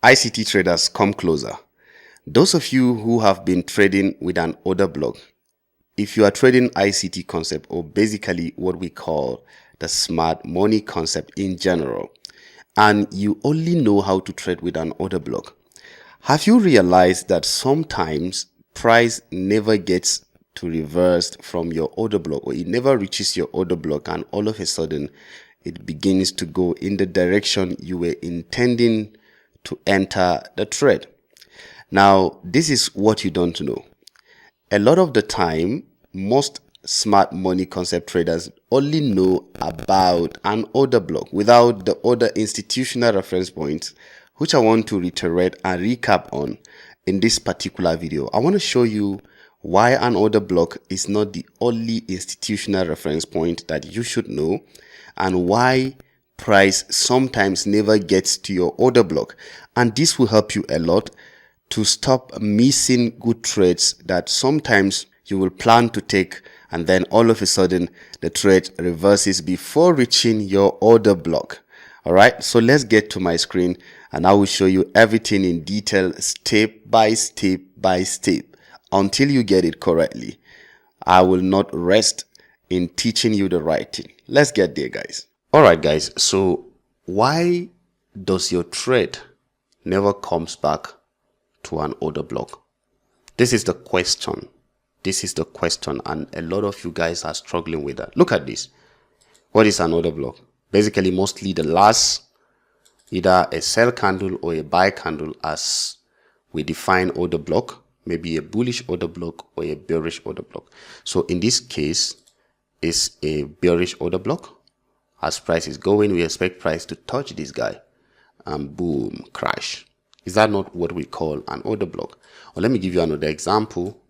ICT traders, come closer. Those of you who have been trading with an order block, if you are trading ICT concept, or basically what we call the smart money concept in general, and you only know how to trade with an order block, have you realized that sometimes price never gets to reverse from your order block, or it never reaches your order block, and all of a sudden it begins to go in the direction you were intending to enter the trade? Now, this is what you don't know. A lot of the time, most smart money concept traders only know about an order block without the other institutional reference points, which I want to reiterate and recap on in this particular video. I want to show you why an order block is not the only institutional reference point that you should know, and why price sometimes never gets to your order block. And this will help you a lot to stop missing good trades that sometimes you will plan to take, and then all of a sudden the trade reverses before reaching your order block. All right, so let's get to my screen and I will show you everything in detail, step by step by step, until you get it correctly. I will not rest in teaching you the right thing. Let's get there, guys. All right, guys, so why does your trade never comes back to an order block? This is the question. This is the question, and a lot of you guys are struggling with that. Look at this. What is an order block? Basically, mostly the last, either a sell candle or a buy candle, as we define order block, maybe a bullish order block or a bearish order block. So in this case, it's a bearish order block. As price is going, we expect price to touch this guy and boom, crash. Is that not what we call an order block? Or let me give you another example.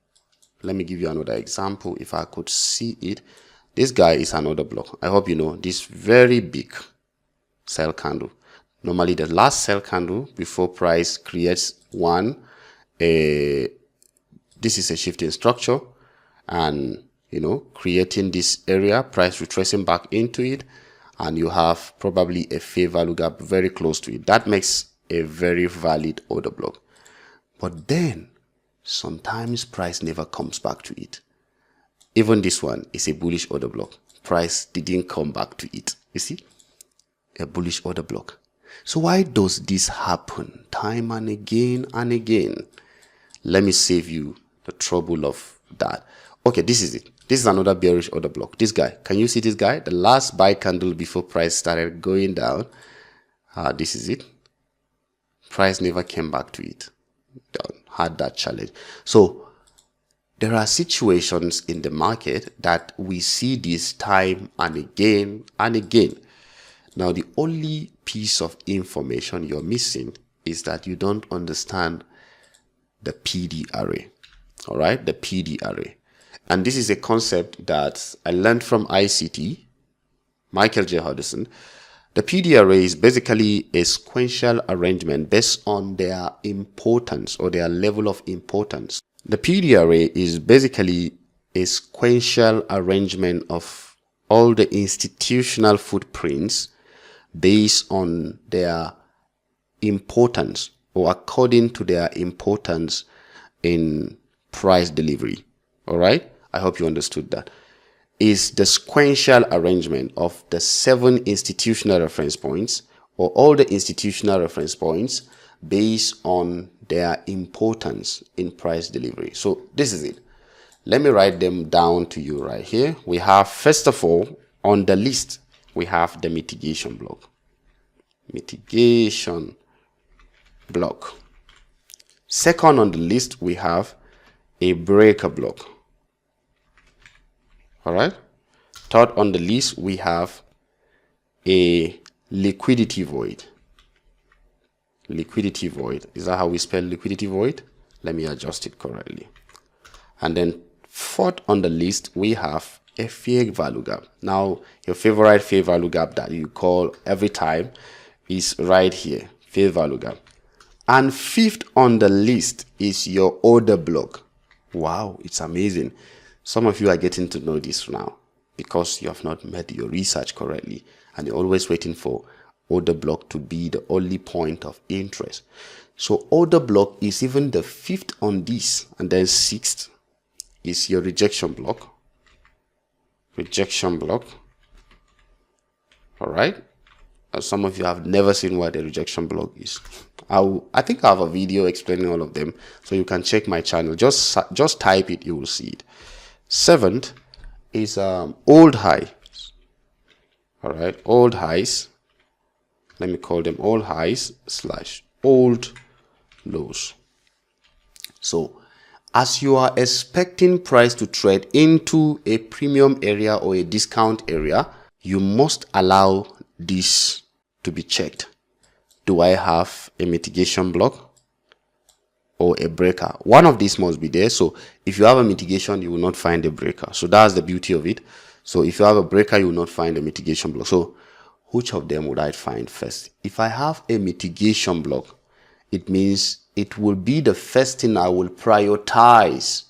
If I could see it. This guy is an order block. I hope you know this very big sell candle. Normally the last sell candle before price creates one. This is a shifting structure, and creating this area, price retracing back into it, and you have probably a fair value gap very close to it. That makes a very valid order block. But then sometimes price never comes back to it. Even this one is a bullish order block. Price didn't come back to it. You see, a bullish order block. So why does this happen time and again and again? Let me save you the trouble of that. Okay, this is it. This is another bearish order block. This guy, can you see this guy? The last buy candle before price started going down. This is it. Price never came back to it. Had that challenge. So there are situations in the market that we see this time and again and again. Now, the only piece of information you're missing is that you don't understand the PD array. All right, the PD array. And this is a concept that I learned from ICT, Michael J. Hudson. The PD array is basically a sequential arrangement based on their importance or their level of importance. The PD array is basically a sequential arrangement of all the institutional footprints based on their importance, or according to their importance in price delivery. All right, I hope you understood that. Is the sequential arrangement of the 7 institutional reference points, or all the institutional reference points based on their importance in price delivery. So this is it. Let me write them down to you right here. We have, first of all, on the list, we have the mitigation block. Mitigation block. Second on the list, we have a breaker block. All right. Third on the list, we have a liquidity void. Liquidity void. Is that how we spell liquidity void? Let me adjust it correctly. And then fourth on the list, we have a fair value gap. Now, your favorite fair value gap that you call every time is right here, fair value gap. And fifth on the list is your order block. Wow, it's amazing. Some of you are getting to know this now because you have not made your research correctly, and you're always waiting for order block to be the only point of interest. So order block is even the 5th on this, and then 6th is your rejection block. Rejection block. All right. Some of you have never seen what a rejection block is. I think I have a video explaining all of them, so you can check my channel. Just type it, you will see it. 7th is old high. All right, old highs. Let me call them old highs / old lows. So as you are expecting price to trade into a premium area or a discount area, you must allow this to be checked. Do I have a mitigation block or a breaker? One of these must be there. So if you have a mitigation, you will not find a breaker. So that's the beauty of it. So if you have a breaker, you will not find a mitigation block. So which of them would I find first? If I have a mitigation block, it means it will be the first thing I will prioritize.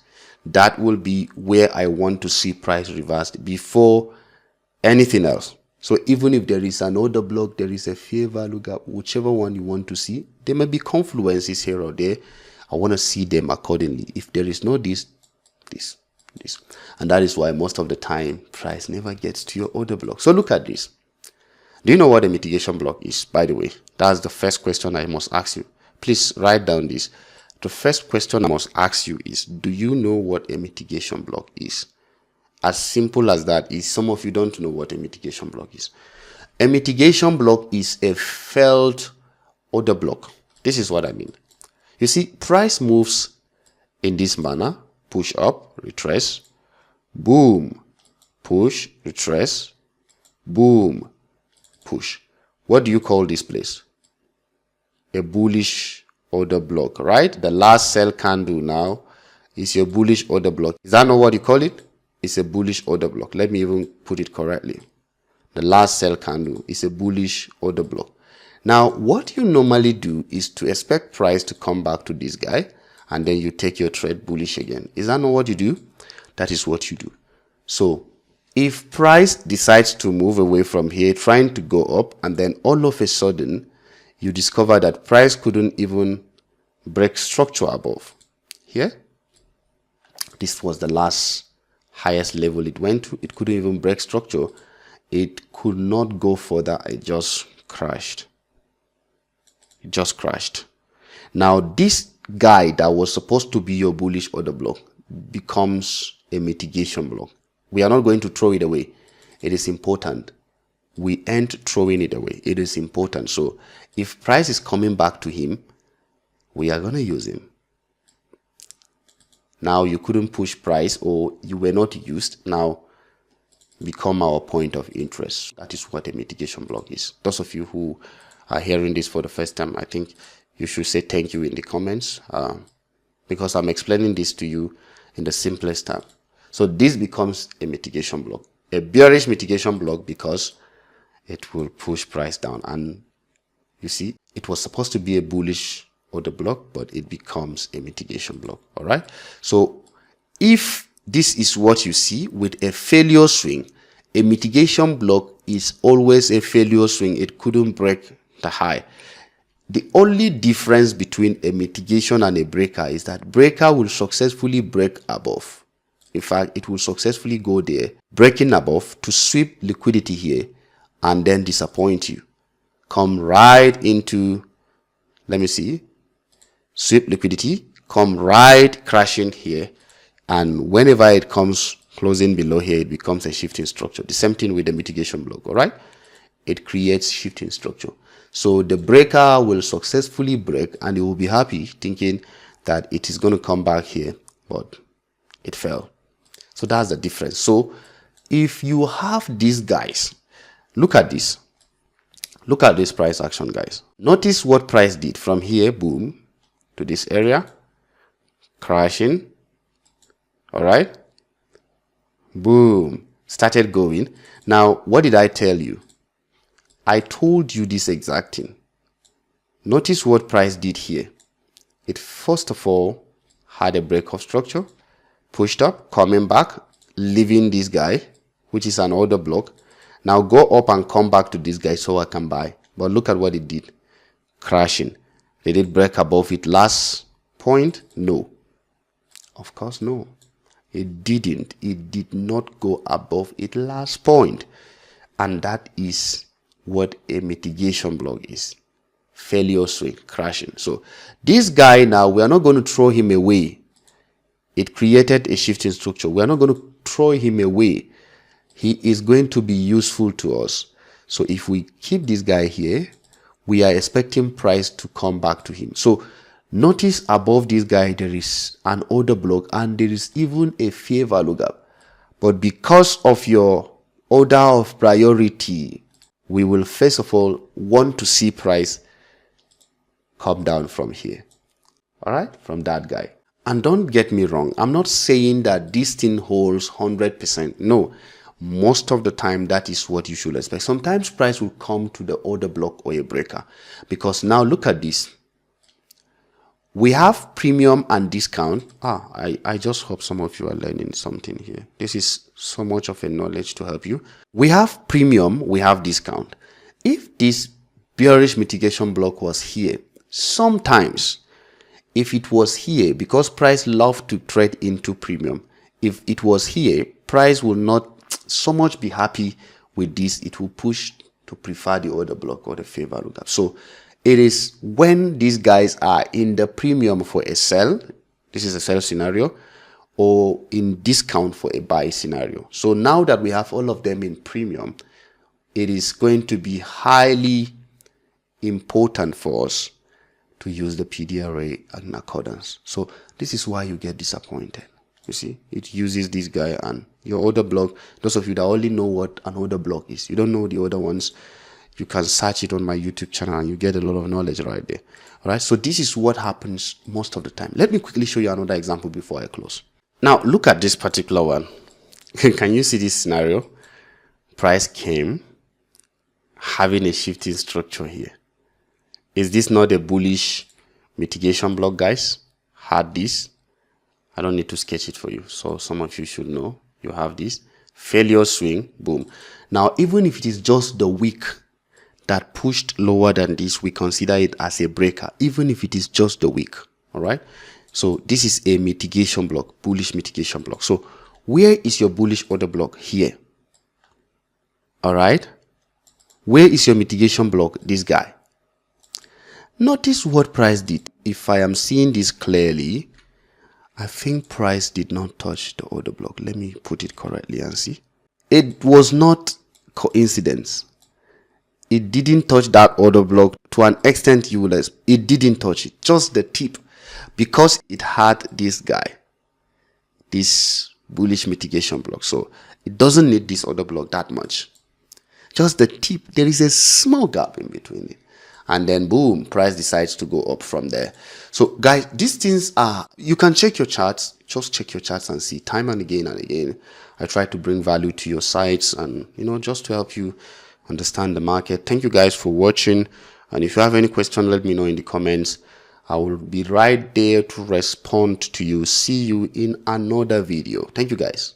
That will be where I want to see price reversed before anything else. So even if there is an order block, there is a fair value gap, whichever one you want to see, there may be confluences here or there. I want to see them accordingly. If there is no this. And that is why most of the time, price never gets to your order block. So look at this. Do you know what a mitigation block is, by the way? That's the first question I must ask you. Please write down this. The first question I must ask you is, do you know what a mitigation block is? As simple as that is, some of you don't know what a mitigation block is. A mitigation block is a failed order block. This is what I mean. You see, price moves in this manner: push up, retrace, boom, push, retrace, boom, push. What do you call this place? A bullish order block, right? The last sell candle now is your bullish order block. Is that not what you call it? It's a bullish order block. Let me even put it correctly. The last sell candle is a bullish order block. Now, what you normally do is to expect price to come back to this guy, and then you take your trade bullish again. Is that not what you do? That is what you do. So if price decides to move away from here, trying to go up, and then all of a sudden you discover that price couldn't even break structure above here. This was the last highest level it went to. It couldn't even break structure. It could not go further. It just crashed. It just crashed. Now this guy that was supposed to be your bullish order block becomes a mitigation block. We are not going to throw it away. It is important. We ain't throwing it away. It is important. So if price is coming back to him, we are going to use him. Now you couldn't push price, or you were not used. Now become our point of interest. That is what a mitigation block is. Those of you who are hearing this for the first time, I think you should say thank you in the comments, because I'm explaining this to you in the simplest term. So this becomes a mitigation block, a bearish mitigation block, because it will push price down. And you see, it was supposed to be a bullish order block, but it becomes a mitigation block. All right. So if this is what you see with a failure swing, a mitigation block is always a failure swing. It couldn't break the high. The only difference between a mitigation and a breaker is that breaker will successfully break above. In fact, it will successfully go there, breaking above to sweep liquidity here and then disappoint you. Come right into, let me see, sweep liquidity, come right crashing here, and whenever it comes closing below here, it becomes a shifting structure. The same thing with the mitigation block, all right? It creates shifting structure. So the breaker will successfully break, and it will be happy thinking that it is going to come back here, but it fell. So that's the difference. So if you have these guys, look at this. Look at this price action, guys. Notice what price did from here, boom, to this area, crashing, all right, boom, started going. Now, what did I tell you? I told you this exact thing. Notice what price did here. It first of all had a break of structure, pushed up, coming back, leaving this guy, which is an order block. Now go up and come back to this guy so I can buy. But look at what it did. Crashing. Did it break above its last point? No. Of course, no. It didn't. It did not go above its last point. And that is what a mitigation block is. Failure swing, crashing. So this guy now, we are not going to throw him away. It created a shifting structure. We are not going to throw him away. He is going to be useful to us. So if we keep this guy here, we are expecting price to come back to him. So notice above this guy, there is an order block and there is even a fair value gap. But because of your order of priority, we will first of all want to see price come down from here. All right, from that guy. And don't get me wrong, I'm not saying that this thing holds 100%. No, most of the time that is what you should expect. Sometimes price will come to the order block or a breaker, because now look at this. We have premium and discount. I just hope some of you are learning something here. This is so much of a knowledge to help you. We have premium, we have discount. If this bearish mitigation block was here, sometimes if it was here, because price love to trade into premium, if it was here, price will not so much be happy with this. It will push to prefer the order block or the fair value gap. So it is when these guys are in the premium for a sell, this is a sell scenario, or in discount for a buy scenario. So now that we have all of them in premium, it is going to be highly important for us to use the PDRA in accordance. So this is why you get disappointed. You see, it uses this guy and your order block. Those of you that only know what an order block is, you don't know the other ones, you can search it on my YouTube channel and you get a lot of knowledge right there. All right, so this is what happens most of the time. Let me quickly show you another example before I close. Now look at this particular one. Can you see this scenario? Price came having a shifting structure here. Is this not a bullish mitigation block, guys? Had this. I don't need to sketch it for you. So some of you should know. You have this. Failure swing. Boom. Now, even if it is just the wick that pushed lower than this, we consider it as a breaker. Even if it is just the wick. All right. So this is a mitigation block. Bullish mitigation block. So where is your bullish order block? Here. All right. Where is your mitigation block? This guy. Notice what price did. If I am seeing this clearly, I think price did not touch the order block. Let me put it correctly and see. It was not coincidence. It didn't touch that order block to an extent you will expect. It didn't touch it. Just the tip. Because it had this guy. This bullish mitigation block. So it doesn't need this order block that much. Just the tip. There is a small gap in between it. And then boom, price decides to go up from there. So guys, these things are, you can check your charts, just check your charts and see time and again. I try to bring value to your sites and, just to help you understand the market. Thank you guys for watching. And if you have any question, let me know in the comments. I will be right there to respond to you. See you in another video. Thank you guys.